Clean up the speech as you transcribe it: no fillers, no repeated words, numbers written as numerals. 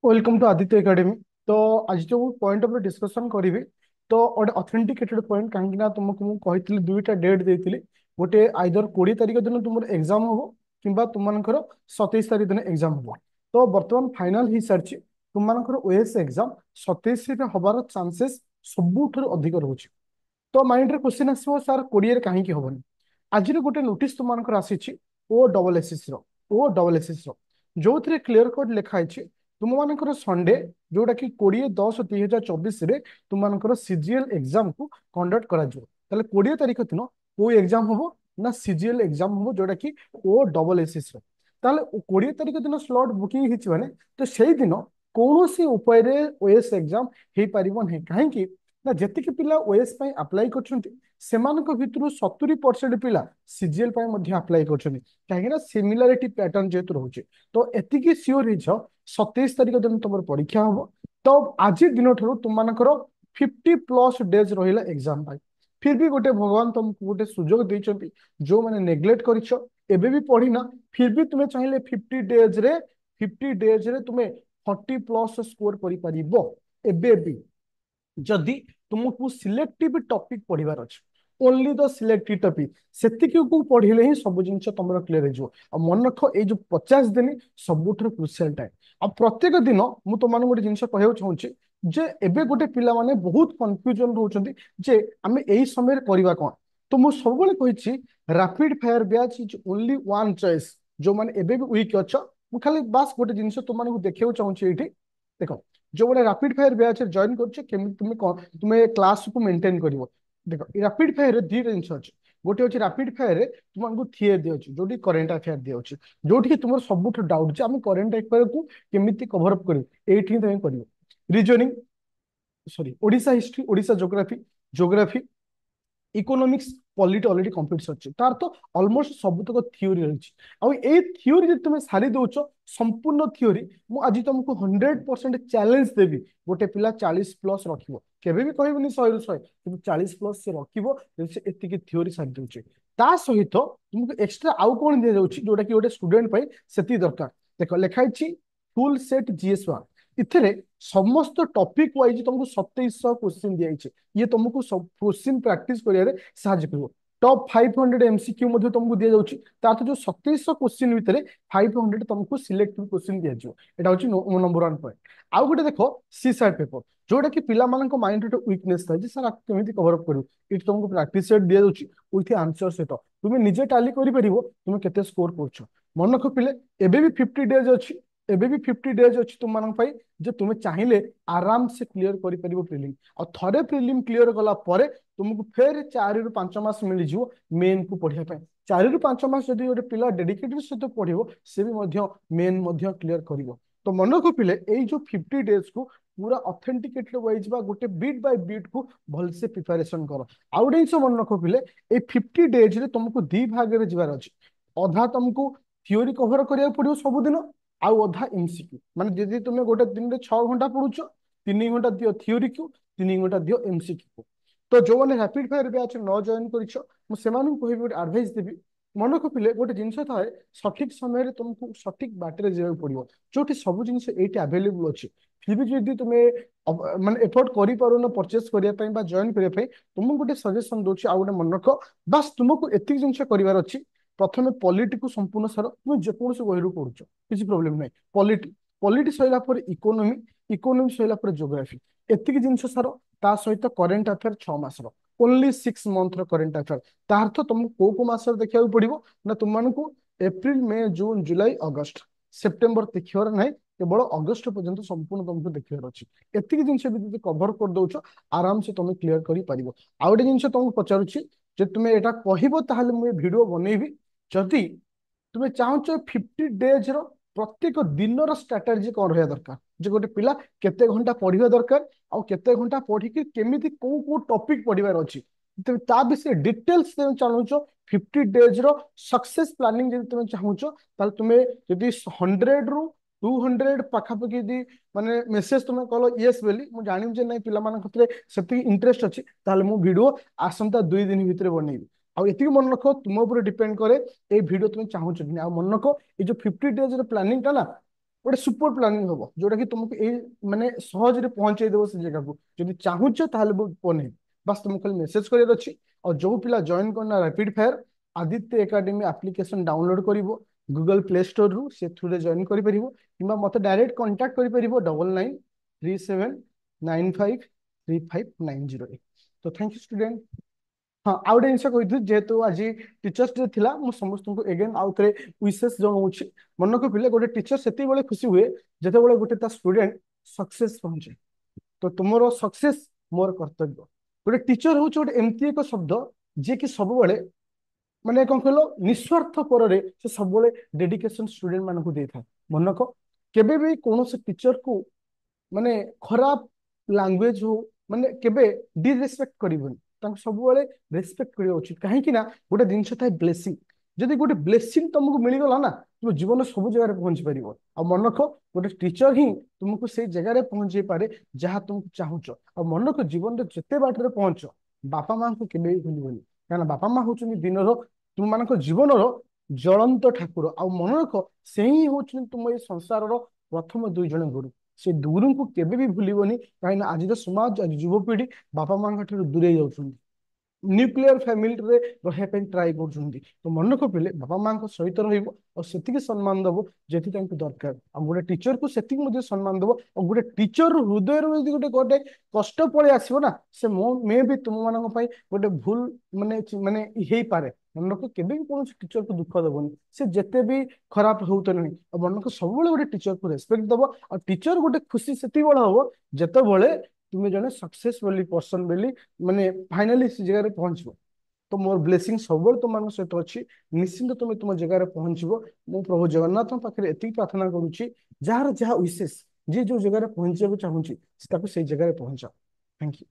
Welcome to Aditya academy. तो आज जो पॉइंट उपर डिस्कशन करी तो गोटे ऑथेंटिकेटेड पॉइंट कहीं तुमको मुझे कही दुईटा डेट देती गोटे आइदर 20 तारिख दिन तुम एग्जाम हम कि तुमर 27 तारिख दिन एग्जाम हम। तो बर्तमान फाइनाल हो सारी तुमर ओएस एग्जाम 27 हबार चांसेस सबुठ अधिक रोचे। तो माइंड रे क्वेश्चन आसो सर 20 कहीं हेनी। आज गोटे नोटिस तुमको आसी ओ डबल एसएस जो थे क्लीयर कट लिखाई तुम मानकर संडे जोटा कि 20/10/2024 तुम सीजीएल एग्जाम को कंडक्ट करा 20 तारिख दिन को एग्जाम हम ना सीजीएल एग्जाम हम जोटा कि ओ डबल एसएस 20 तारिख दिन स्लॉट बुकिंग होने तो से दिन कौन सी उपाय ओएस एग्जाम हो पार नहीं कहीं ना जी पिला ओएस अप्लाई कर 70% पिला सीजीएल अप्लाई कर सिमिलारिटी पैटर्न जेहेतु रोचे। तो एतिकी सियोर हो 27 तारिख दिन तुम परीक्षा हम। तो आज दिन तुम 50+ डेज रहा एग्जाम फिर भी गोटे भगवान तुमको गोटे सुजोग देते जो मैंने नेग्लेक्ट कर भी पढ़ीना फिर भी तुम्हें चाहिए 50 डेज रे तुम्हें 40+ स्कोर कर जदि तुमको सिलेक्टिव टॉपिक पढ़ार अच्छे ओनली द सिलेक्टिव टॉपिक से पढ़ले ही सब जिन तुम क्लीयर हो। मन रख ये जो 50 दिन सबुठ क्रुशियल टाइम। आ प्रत्येक दिन मुझे तुम गोटे जिन कहना चाहूँगी जे एबे गोटे पिला माने बहुत कन्फ्यूजन रोचंती जे आमे एही समय करवा कौन। तो मुझे सब कही rapid fire batch is only one choice जो मैंने एबे भी वीक अच्छ मु खाली बास गोटे जिन तुमको देखा चाहूँगी ये देख जो गोटे रैपिड फायर बैच जॉइन करमी तुम्हें क्लास को मेंटेन कर देख रैपिड फायर दुईटा जिन अच्छे गोटे अच्छे रैपिड फायर तुमको थियरी दिए जो करेन्ट अफेयर दिए जो तुम सब डाउट आम करेन्ट अफेयर को केमी कभर अप कर तुम कर reasoning sorry Odisha history Odisha geography economics polity already complete sir तार तो ऑलमोस्ट सबुतक थ्योरी रही आई थ्योरी तुम सारी दौच संपूर्ण थ्योरी मुझे तुमको 100% चैलेंज देवी गोटे पिला 40+ रखियो केबे भी कहबनी 100 ରୁ 100 कि 40+ से रखियो से एतिकी थ्योरी सारी दौचे ता सहित तुमको एक्स्ट्रा आउ कौन दि जाउची जोटा कि गोटे स्टूडेंट से दरकार देख लिखाई फुल सेट जीएस1 इथिरे समस्त टॉपिक वाइज तुमको 2700 क्वेश्चन दिया ये तुमको सब क्वेश्चन प्रैक्टिस करियारे साहाଯ୍य करिवो। टॉप 500 एमसीक्यू मध्य तुमको दिया जाउची तार जो 2700 क्वेश्चन भितर 500 तुमको सिलेक्टिव क्वेश्चन दिया जाओ एटा होची नंबर 1 पॉइंट। आउ गोटे देखो सी साइड पेपर जोटा कि पिला मानक माइंड रे वीकनेस था जे सर केमिति कवर अप करू इट तुमको प्रैक्टिस सेट दिया जाउची विथ आंसर सेट तुम निजे टैली करि परिवो तुम केते स्कोर करछो। मन रख पिले एबे भी 50 डेज अछि एबे भी 50 डेज अछि तुम मानक पई जे तुम चाहिए आराम से क्लीयर कर प्रिलिम और थरे प्रिलिम क्लीयर कला परे तुमको फिर 4 ରୁ 5 मास मिल जाओ मेन को पढ़िया 4 ରୁ 5 मास जदि गोटे पिला डेडिकेटेड सहित पढ़ो से भी मेन क्लीयर कर। तो मन रख पिले ये जो 50 डेज को पूरा ऑथेंटिकेटेड वाइज बा गोटे बीट बाय बीट को भलसे प्रिपरेशन कर। आउ गोटे जिन मन रख पिले ये 50 डेज रे तुमको दी भाग रे जीवार अछि अधा तुमको थ्योरी कवर करिया पड़ियो सबुदिन आउ अधा एमसीक्यू माने जदि तुम गोटे दिन में 6 घंटा पढ़ुच 3 घंटा दियो थ्योरी को 3 घंटा दियो एमसीक्यू को। तो जो मैंने रैपिड फायर बैच न जॉइन कर गोटे एडवाइस देवी मन रखिले गोटे जिन थाए सठिक समय तुमको सठिक बाटर जावाक पड़ो जो सब जिन ये आवेलेबल अच्छे फिर भी जब तुम्हें माने एफोर्ट कर परचेस करने जॉइन करने तुमको गोटे सजेसन दूसरी आउ गोटे मन रख बास तुमको एतिक जिन करार अच्छी प्रथम पॉलिटी को संपूर्ण सार तुम जेकोसी बही पढ़ुच किसी प्रोब्लेम नहीं पॉलिटी पॉलिटी सैला इकोनोमी इकोनोमी सैला जोग्राफी एतिक जिन सार ता सहित करेन्ट अफेयर 6 मास ओनली 6 मंथ करेन्ट अफेयर तार तो तुमको को मास देखा पड़ो ना तुमको एप्रिल मे जून जुलाई अगस्त सेप्टेम्बर देखिबार ना केवल अगस्त पर्यंत संपूर्ण तुमको देखिबार अच्छी एतिक जिन भी कभर कर दौच आराम से तुम क्लीयर कर पार। आउ गोटे जिन तुमको पचारुची जे तुम्हें यहाँ कहब मुझे वीडियो बनैबी जदि तुम्हें चाहूच 50 डेज प्रत्येक दिन स्ट्राटेजी कौन रहा दरकार जे गोटे पिला केते घंटा पढ़िया दरकार आउ केते घंटा पढ़िकी केमिति को टॉपिक पढ़िबार अछि तुम ता विषय डिटेल्स तुम चाहूच 50 डेज सक्सेस प्लानिंग जब तुम चाहूच ताल तुम्हें यदि 100 ରୁ 200 पाखापाखि यदि माने मेसेज तुम कल येस बोली मुझे जानी जे नहीं पिला से इंटरेस्ट अच्छी ताल मु वीडियो आसंता 2 दिन भितर बनैबी। आउ ये मन रख तुम ऊपर डिपेंड करे ये वीडियो तुम चाहूच आ मन रख ये जो 50 डेज प्लानिंग टा ना गोटे सुपर प्लानिंग हम जोटा कि तुमको ये माने सहज रे पहुंचे देव से जगह को जब चाहूच नहीं बस तुमको खाली मेसेज करार अच्छी और जो पिला जॉइन करना rapid fire Aditya academy application download करिवो गूगल प्ले स्टोर रु से थ्रू रे जॉइन करि परिवो किंबा मते डायरेक्ट कांटेक्ट करि परिवो 9937953590 तो थैंक यू स्टूडेंट। हाँ आउ गोटे जिनस कही जेहेतु आज टीचर्स डे थिला मु समस्त को एगेन आउ थे विशेष जनाऊँगी मन को पिले गोटे टीचर से खुशी हुए जिते बड़े गोटे स्टूडेंट सक्सेस पहुंचे तो तुमर सक्सेस मोर कर्तव्य गोटे टीचर हूँ गोटे एमती एक शब्द जी कि सब माने कौन कहलो निस्वार्थ पर से सब डेडिकेशन स्टूडेंट मान को देता मन को केबे भी कौन से टीचर को माने खराब लैंग्वेज हो माने केबे डिरेस्पेक्ट करिवनी सब रेस्पेक्ट करिया उचित कहीं ना गोटे जिनस था ब्लेसिंग जदि गोटे ब्लेसिंग तुमको मिलगला ना तुम जीवन सब जगह पहुंची पार आ मन रख गोटे टीचर ही तुमको से जगह पहुंचे पारे जहाँ तुम चाहूच आ मन रख जीवन जिते बाटर पहुंच बापा माँ को केबे भी भूलबनी क्या बापा माँ हूँ दिन तुम मान जीवन ज्वलंत ठाकुर आ मन रख से ही हूँ तुम ये संसार प्रथम दुई जन गुरु से गुरु को केबे भी भूलबनी कहीं आज समाज आज युवपीढ़ी बापा माँ दूरे जाऊँ न्यूक्लियर फैमिली रे रहे ट्राई कर तो मन को पिले बापा माँ सहित रही सम्मान दब जी दरकार आ गोटे टीचर को से सम्मान दब और गोटे टीचर हृदय गोटे गोटे कष्ट पड़े आसो ना से मे भी तुम मान गोटे भूल माने माने हो पारे मन को केबे भी कौन टीचर को दुख दबनी से जिते भी खराब हो तो नहीं और मन को सब गोटे टीचर को रेस्पेक्ट दब और टीचर गोटे खुशी से हम जिते तुम्हें जने सक्सेसफुली पर्सन बोली माने फाइनाली से जगह पहुंचो तो मोर ब्लेसिंग सब तुम सहित अच्छी निश्चिंत तुम तुम जगह पहुंचो मु प्रभु जगन्नाथ पाखे एति प्रार्थना करुच्ची जार जहाँ विशेष जी जो जगह पहुंचा चाहूँगी से जगह पहुंचा थैंक यू।